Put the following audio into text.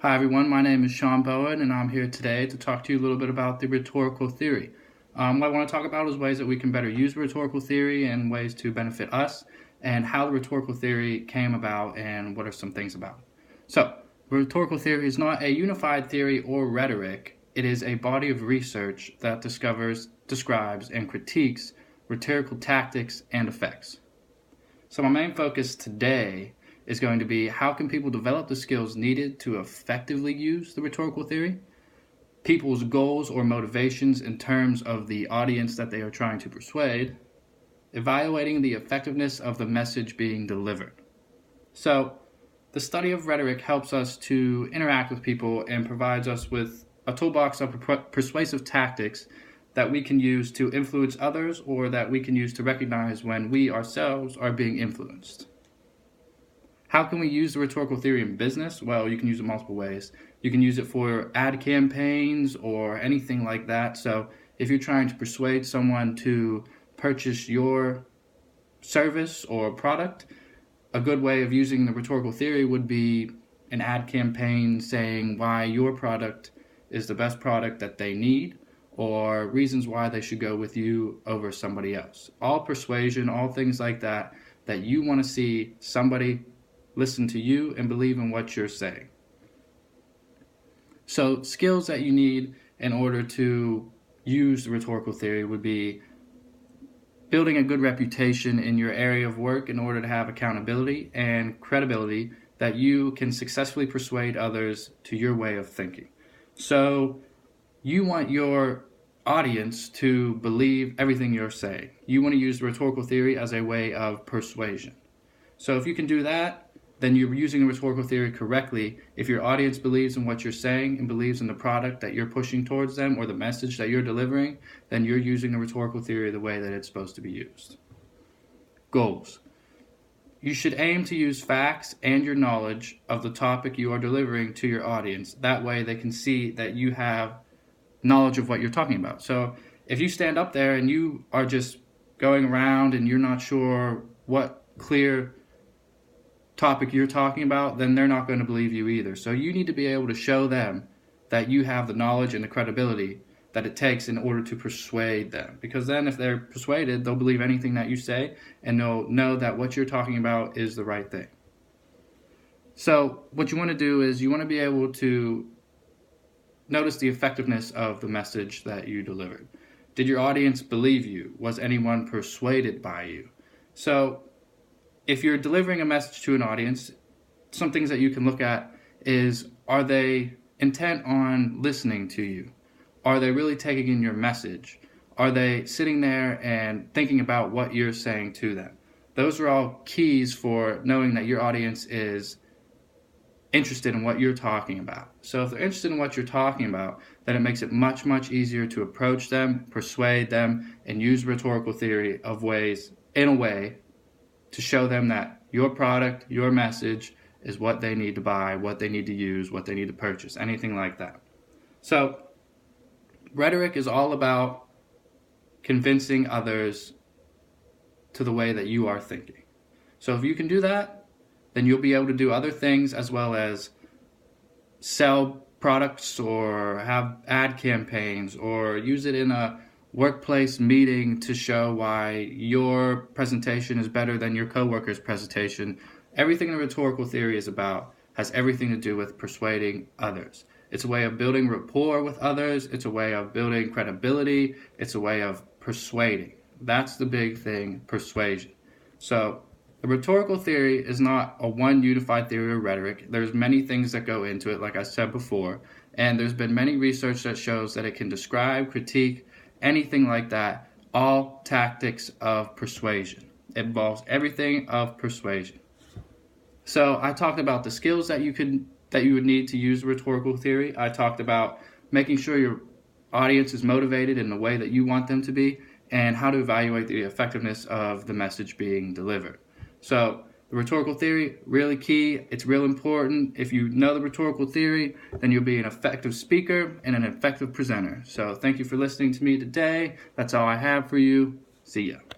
Hi everyone, my name is Sean Bowen and I'm here today to talk to you a little bit about the rhetorical theory. What I want to talk about is ways that we can better use rhetorical theory and ways to benefit us, and how the rhetorical theory came about and what are some things about it. So, rhetorical theory is not a unified theory or rhetoric. It is a body of research that discovers, describes, and critiques rhetorical tactics and effects. So my main focus today is going to be how can people develop the skills needed to effectively use the rhetorical theory, people's goals or motivations in terms of the audience that they are trying to persuade, evaluating the effectiveness of the message being delivered. So the study of rhetoric helps us to interact with people and provides us with a toolbox of persuasive tactics that we can use to influence others, or that we can use to recognize when we ourselves are being influenced. How can we use the rhetorical theory in business? Well, you can use it multiple ways. You can use it for ad campaigns or anything like that. So if you're trying to persuade someone to purchase your service or product, a good way of using the rhetorical theory would be an ad campaign saying why your product is the best product that they need, or reasons why they should go with you over somebody else. All persuasion, all things like that, that you want to see somebody listen to you and believe in what you're saying. So skills that you need in order to use the rhetorical theory would be building a good reputation in your area of work in order to have accountability and credibility that you can successfully persuade others to your way of thinking. So you want your audience to believe everything you're saying. You want to use the rhetorical theory as a way of persuasion. So if you can do that, then you're using the rhetorical theory correctly. If your audience believes in what you're saying and believes in the product that you're pushing towards them or the message that you're delivering, then you're using the rhetorical theory the way that it's supposed to be used. Goals. You should aim to use facts and your knowledge of the topic you are delivering to your audience. That way they can see that you have knowledge of what you're talking about. So if you stand up there and you are just going around and you're not sure what clear topic you're talking about, then they're not going to believe you either. So you need to be able to show them that you have the knowledge and the credibility that it takes in order to persuade them. Because then if they're persuaded, they'll believe anything that you say, and they'll know that what you're talking about is the right thing. So what you want to do is you want to be able to notice the effectiveness of the message that you delivered. Did your audience believe you? Was anyone persuaded by you? So if you're delivering a message to an audience, some things that you can look at is, are they intent on listening to you? Are they really taking in your message? Are they sitting there and thinking about what you're saying to them? Those are all keys for knowing that your audience is interested in what you're talking about. So if they're interested in what you're talking about, then it makes it much, much easier to approach them, persuade them, and use rhetorical theory in a way to show them that your product, your message is what they need to buy, what they need to use, what they need to purchase, anything like that. So rhetoric is all about convincing others to the way that you are thinking. So if you can do that, then you'll be able to do other things as well as sell products or have ad campaigns or use it in a workplace meeting to show why your presentation is better than your coworker's presentation. Everything the rhetorical theory is about has everything to do with persuading others. It's a way of building rapport with others. It's a way of building credibility. It's a way of persuading. That's the big thing, persuasion. So the rhetorical theory is not a one unified theory of rhetoric. There's many things that go into it, like I said before, and there's been many research that shows that it can describe, critique, anything like that, all tactics of persuasion. It involves everything of persuasion. So I talked about the skills that you would need to use rhetorical theory. I talked about making sure your audience is motivated in the way that you want them to be, and how to evaluate the effectiveness of the message being delivered. So the rhetorical theory, really key. It's real important. If you know the rhetorical theory, then you'll be an effective speaker and an effective presenter. So thank you for listening to me today. That's all I have for you. See ya.